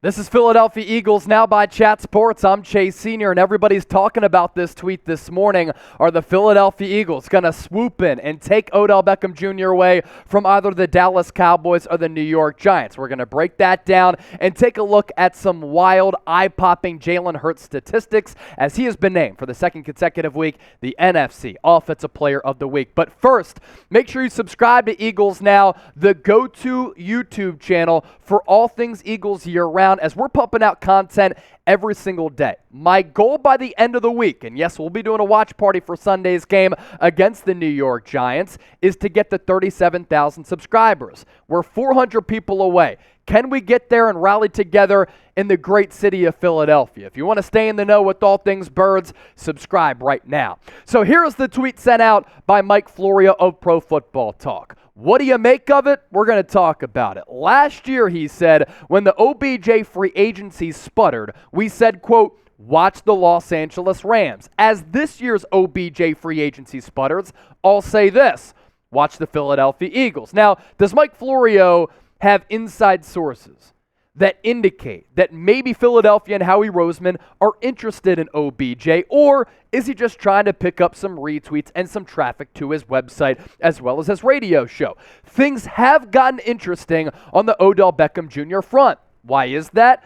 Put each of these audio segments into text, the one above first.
This is Philadelphia Eagles Now by Chat Sports. I'm Chase Sr., and everybody's talking about this tweet this morning. Are the Philadelphia Eagles going to swoop in and take Odell Beckham Jr. away from either the Dallas Cowboys or the New York Giants? We're going to break that down and take a look at some wild, eye-popping Jalen Hurts statistics as he has been named for the second consecutive week the NFC Offensive Player of the Week. But first, make sure you subscribe to Eagles Now, the go-to YouTube channel for all things Eagles year-round, as we're pumping out content every single day. My goal by the end of the week, and yes, we'll be doing a watch party for Sunday's game against the New York Giants, is to get to 37,000 subscribers. We're 400 people away. Can we get there and rally together in the great city of Philadelphia? If you want to stay in the know with all things birds, subscribe right now. So here's the tweet sent out by Mike Florio of Pro Football Talk. What do you make of it? We're going to talk about it. Last year, he said, when the OBJ free agency sputtered, we said, quote, watch the Los Angeles Rams. As this year's OBJ free agency sputters, I'll say this, watch the Philadelphia Eagles. Now, does Mike Florio have inside sources that indicate that maybe Philadelphia and Howie Roseman are interested in OBJ, or is he just trying to pick up some retweets and some traffic to his website as well as his radio show? Things have gotten interesting on the Odell Beckham Jr. front. Why is that?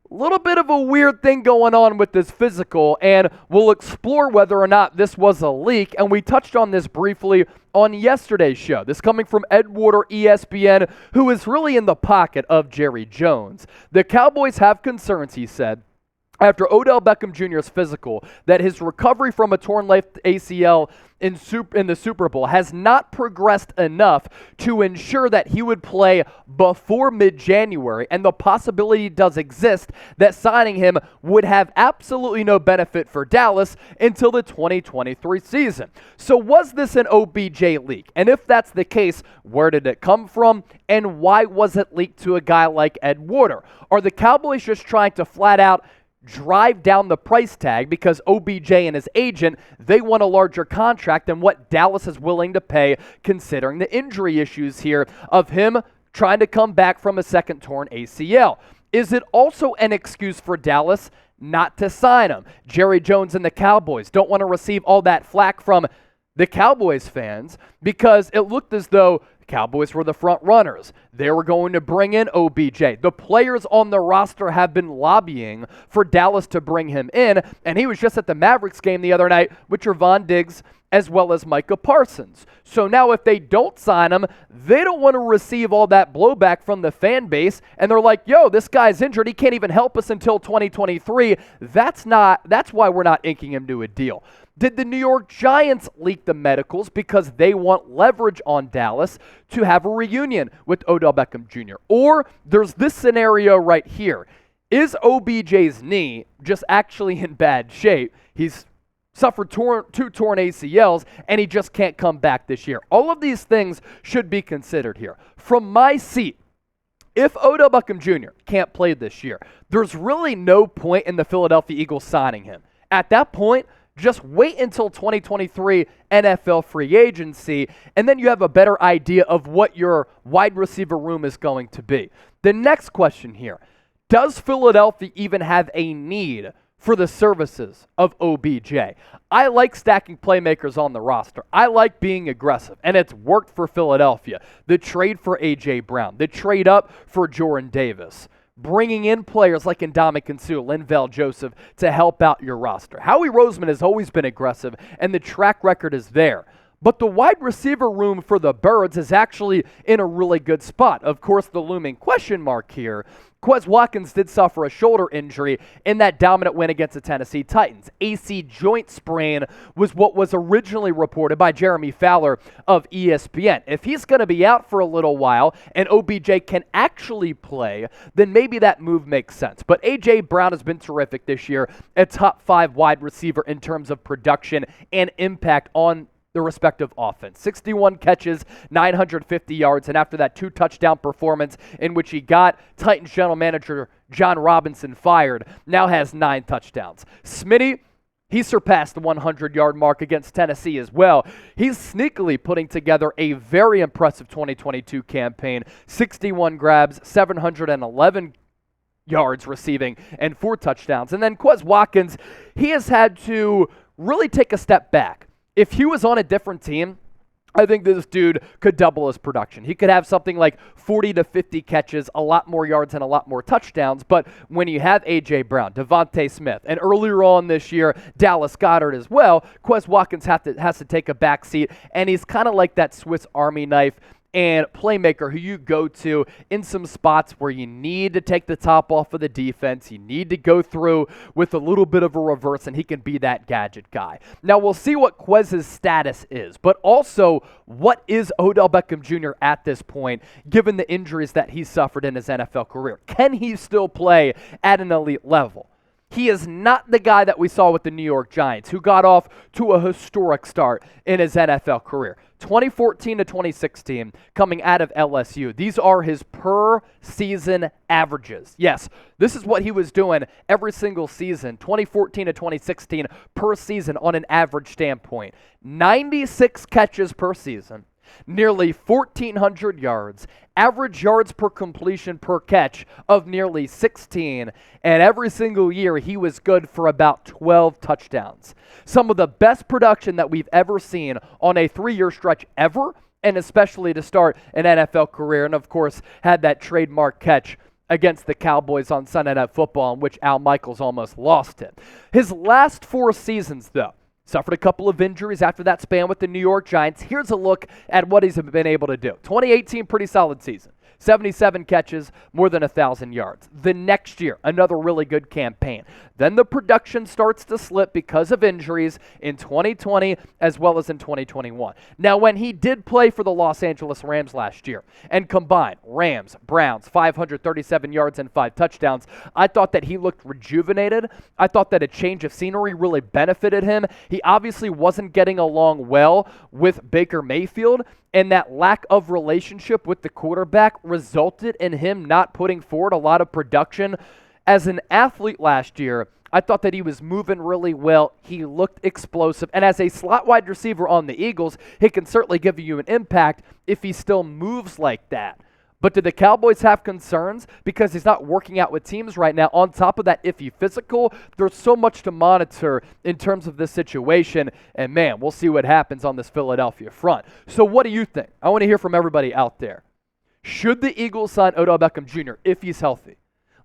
A little bit of a weird thing going on with this physical, and we'll explore whether or not this was a leak, and we touched on this briefly on yesterday's show. This coming from Ed Warder, ESPN, who is really in the pocket of Jerry Jones. The Cowboys have concerns, he said, after Odell Beckham Jr.'s physical, that his recovery from a torn left ACL in the Super Bowl has not progressed enough to ensure that he would play before mid-January, and the possibility does exist that signing him would have absolutely no benefit for Dallas until the 2023 season. So was this an OBJ leak? And if that's the case, where did it come from, and why was it leaked to a guy like Ed Warder? Are the Cowboys just trying to flat out drive down the price tag because OBJ and his agent, they want a larger contract than what Dallas is willing to pay, considering the injury issues here of him trying to come back from a second torn ACL? Is it also an excuse for Dallas not to sign him? Jerry Jones and the Cowboys don't want to receive all that flack from the Cowboys fans because it looked as though Cowboys were the front runners. They were going to bring in OBJ. The players on the roster have been lobbying for Dallas to bring him in, and he was just at the Mavericks game the other night with Trevon Diggs as well as Micah Parsons. So now if they don't sign him, they don't want to receive all that blowback from the fan base, and they're like, yo, this guy's injured. He can't even help us until 2023. That's why we're not inking him to a deal. Did the New York Giants leak the medicals because they want leverage on Dallas to have a reunion with Odell Beckham Jr.? Or there's this scenario right here. Is OBJ's knee just actually in bad shape? He's suffered two torn ACLs, and he just can't come back this year. All of these things should be considered here. From my seat, if Odell Beckham Jr. can't play this year, there's really no point in the Philadelphia Eagles signing him. At that point, just wait until 2023 NFL free agency, and then you have a better idea of what your wide receiver room is going to be. The next question here, does Philadelphia even have a need for the services of OBJ? I like stacking playmakers on the roster. I like being aggressive, and it's worked for Philadelphia. The trade for A.J. Brown, the trade up for Jordan Davis, bringing in players like Ndamukong Suh, Linval Joseph to help out your roster. Howie Roseman has always been aggressive, and the track record is there. But the wide receiver room for the Birds is actually in a really good spot. Of course, the looming question mark here, Quez Watkins did suffer a shoulder injury in that dominant win against the Tennessee Titans. AC joint sprain was what was originally reported by Jeremy Fowler of ESPN. If he's going to be out for a little while and OBJ can actually play, then maybe that move makes sense. But A.J. Brown has been terrific this year, a top 5 wide receiver in terms of production and impact on the respective offense. 61 catches, 950 yards, and after that 2-touchdown performance in which he got Titans general manager John Robinson fired, now has 9 touchdowns. Smitty, he surpassed the 100-yard mark against Tennessee as well. He's sneakily putting together a very impressive 2022 campaign. 61 grabs, 711 yards receiving and 4 touchdowns. And then Quez Watkins, he has had to really take a step back. If he was on a different team, I think this dude could double his production. He could have something like 40 to 50 catches, a lot more yards, and a lot more touchdowns. But when you have A.J. Brown, Devontae Smith, and earlier on this year, Dallas Goedert as well, Quez Watkins has to take a back seat, and he's kind of like that Swiss Army knife and playmaker who you go to in some spots where you need to take the top off of the defense. You need to go through with a little bit of a reverse, and he can be that gadget guy. Now, we'll see what Quez's status is, but also what is Odell Beckham Jr. at this point, given the injuries that he suffered in his NFL career? Can he still play at an elite level? He is not the guy that we saw with the New York Giants, who got off to a historic start in his NFL career. 2014 to 2016, coming out of LSU. These are his per-season averages. Yes, this is what he was doing every single season, 2014 to 2016, per season on an average standpoint. 96 catches per season, nearly 1,400 yards, average yards per completion per catch of nearly 16, and every single year he was good for about 12 touchdowns. Some of the best production that we've ever seen on a 3-year stretch ever, and especially to start an NFL career, and of course had that trademark catch against the Cowboys on Sunday Night Football, in which Al Michaels almost lost it. His last 4 seasons, though, suffered a couple of injuries after that span with the New York Giants. Here's a look at what he's been able to do. 2018, pretty solid season. 77 catches, more than 1,000 yards. The next year, another really good campaign. Then the production starts to slip because of injuries in 2020 as well as in 2021. Now, when he did play for the Los Angeles Rams last year and combined Rams, Browns, 537 yards and 5 touchdowns, I thought that he looked rejuvenated. I thought that a change of scenery really benefited him. He obviously wasn't getting along well with Baker Mayfield, and that lack of relationship with the quarterback resulted in him not putting forward a lot of production. As an athlete last year, I thought that he was moving really well. He looked explosive. And as a slot wide receiver on the Eagles, he can certainly give you an impact if he still moves like that. But do the Cowboys have concerns because he's not working out with teams right now? On top of that iffy physical, there's so much to monitor in terms of this situation. And man, we'll see what happens on this Philadelphia front. So what do you think? I want to hear from everybody out there. Should the Eagles sign Odell Beckham Jr. if he's healthy?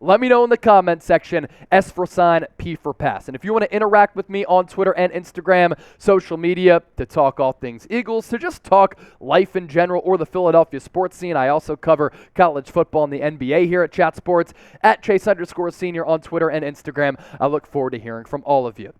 Let me know in the comments section, S for sign, P for pass. And if you want to interact with me on Twitter and Instagram, social media, to talk all things Eagles, to just talk life in general or the Philadelphia sports scene, I also cover college football and the NBA here at Chat Sports, at Chase_Senior on Twitter and Instagram. I look forward to hearing from all of you.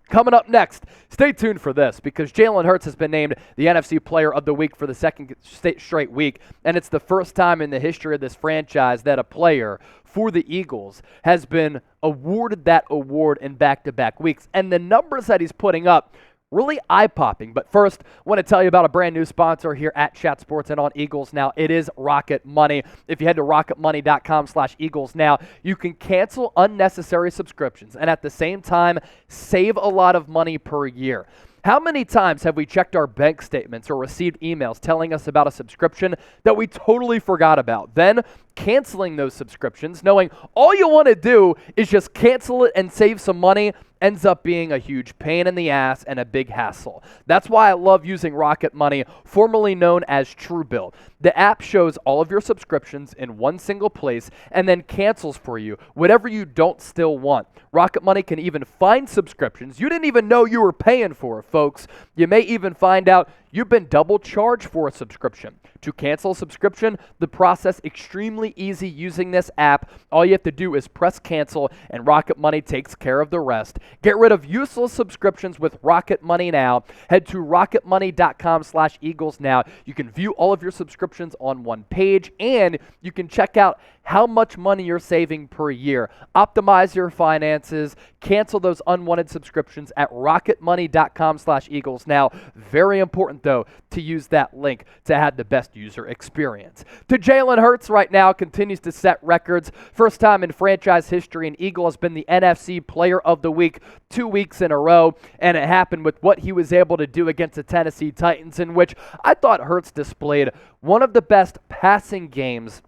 Coming up next, stay tuned for this because Jalen Hurts has been named the NFC Player of the Week for the second straight week, and it's the first time in the history of this franchise that a player for the Eagles has been awarded that award in back-to-back weeks. And the numbers that he's putting up, really eye-popping. But first, I want to tell you about a brand new sponsor here at Chat Sports and on Eagles Now. It is Rocket Money. If you head to rocketmoney.com/Eagles Now, you can cancel unnecessary subscriptions and at the same time save a lot of money per year. How many times have we checked our bank statements or received emails telling us about a subscription that we totally forgot about? Then canceling those subscriptions, knowing all you want to do is just cancel it and save some money, ends up being a huge pain in the ass and a big hassle. That's why I love using Rocket Money, formerly known as Truebill. The app shows all of your subscriptions in one single place and then cancels for you whatever you don't still want. Rocket Money can even find subscriptions you didn't even know you were paying for, folks. You may even find out you've been double charged for a subscription. To cancel a subscription, the process extremely easy using this app. All you have to do is press cancel and Rocket Money takes care of the rest. Get rid of useless subscriptions with Rocket Money now. Head to rocketmoney.com/Eagles Now. You can view all of your subscriptions on one page and you can check out how much money you're saving per year. Optimize your finances. Cancel those unwanted subscriptions at rocketmoney.com/Eagles Now. Very important, though, to use that link to have the best user experience. To Jalen Hurts right now continues to set records. First time in franchise history, an Eagle has been the NFC Player of the Week 2 weeks in a row, and it happened with what he was able to do against the Tennessee Titans, in which I thought Hurts displayed one of the best passing games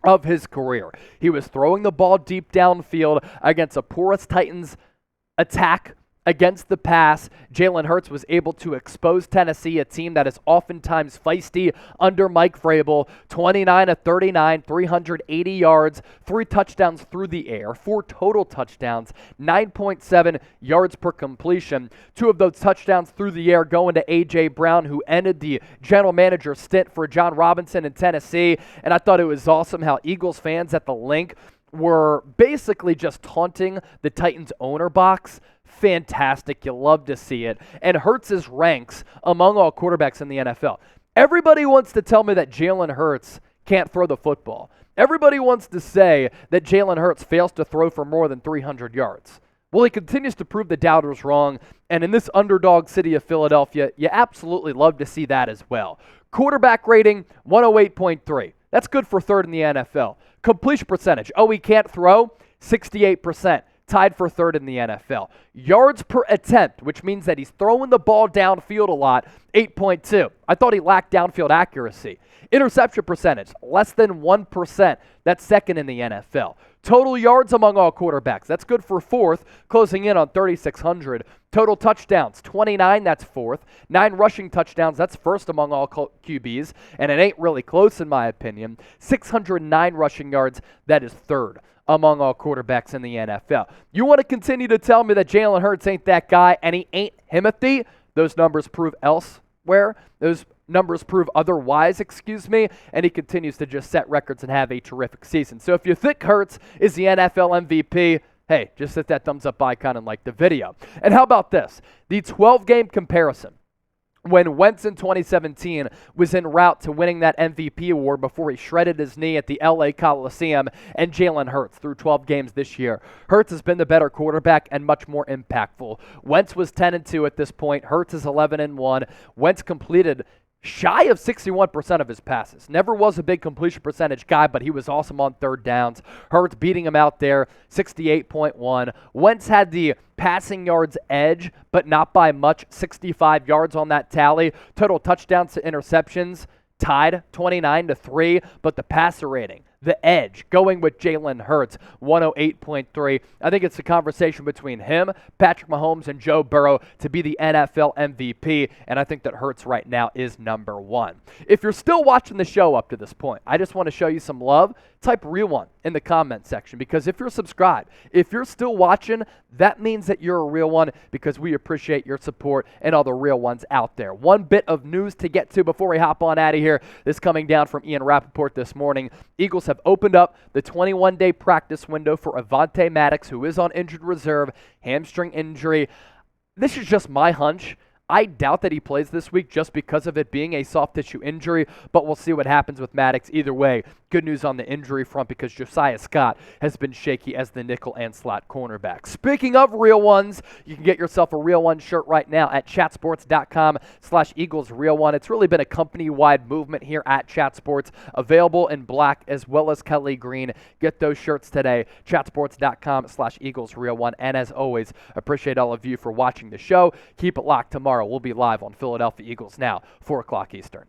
of his career. He was throwing the ball deep downfield against a porous Titans attack against the pass. Jalen Hurts was able to expose Tennessee, a team that is oftentimes feisty under Mike Vrabel. 29 of 39, 380 yards, 3 touchdowns through the air, 4 total touchdowns, 9.7 yards per completion. 2 of those touchdowns through the air going to A.J. Brown, who ended the general manager stint for John Robinson in Tennessee. And I thought it was awesome how Eagles fans at the link were basically just taunting the Titans owner box. Fantastic. You love to see it. And Hurts' ranks among all quarterbacks in the NFL. Everybody wants to tell me that Jalen Hurts can't throw the football. Everybody wants to say that Jalen Hurts fails to throw for more than 300 yards. Well, he continues to prove the doubters wrong. And in this underdog city of Philadelphia, you absolutely love to see that as well. Quarterback rating, 108.3. That's good for third in the NFL. Completion percentage, he can't throw, 68%. Tied for third in the NFL. Yards per attempt, which means that he's throwing the ball downfield a lot, 8.2. I thought he lacked downfield accuracy. Interception percentage, less than 1%. That's second in the NFL. Total yards among all quarterbacks, that's good for fourth, closing in on 3,600. Total touchdowns, 29, that's fourth. 9 rushing touchdowns, that's first among all QBs, and it ain't really close in my opinion. 609 rushing yards, that is third among all quarterbacks in the NFL. You want to continue to tell me that Jalen Hurts ain't that guy and he ain't Timothy? Those numbers prove elsewhere. Those numbers prove otherwise, and he continues to just set records and have a terrific season. So if you think Hurts is the NFL MVP, hey, just hit that thumbs up icon and like the video. And how about this? The 12-game comparison. When Wentz in 2017 was en route to winning that MVP award before he shredded his knee at the LA Coliseum, and Jalen Hurts through 12 games this year. Hurts has been the better quarterback and much more impactful. Wentz was 10-2 at this point. Hurts is 11-1. Wentz completed shy of 61% of his passes. Never was a big completion percentage guy, but he was awesome on third downs. Hurts beating him out there, 68.1. Wentz had the passing yards edge, but not by much, 65 yards on that tally. Total touchdowns to interceptions, tied 29-3, but the passer rating, the edge, going with Jalen Hurts, 108.3. I think it's a conversation between him, Patrick Mahomes, and Joe Burrow to be the NFL MVP, and I think that Hurts right now is number 1. If you're still watching the show up to this point, I just want to show you some love. Type real one in the comment section, because if you're subscribed, if you're still watching, that means that you're a real one, because we appreciate your support and all the real ones out there. One bit of news to get to before we hop on out of here. This coming down from Ian Rappaport this morning. Eagles have opened up the 21-day practice window for Avonte Maddox, who is on injured reserve, hamstring injury. This is just my hunch. I doubt that he plays this week just because of it being a soft tissue injury, but we'll see what happens with Maddox. Either way, good news on the injury front, because Josiah Scott has been shaky as the nickel and slot cornerback. Speaking of real ones, you can get yourself a Real One shirt right now at chatsports.com/EaglesRealOne. It's really been a company-wide movement here at Chat Sports, available in black as well as Kelly green. Get those shirts today, chatsports.com/EaglesRealOne. And as always, appreciate all of you for watching the show. Keep it locked tomorrow. We'll be live on Philadelphia Eagles Now, 4 o'clock Eastern.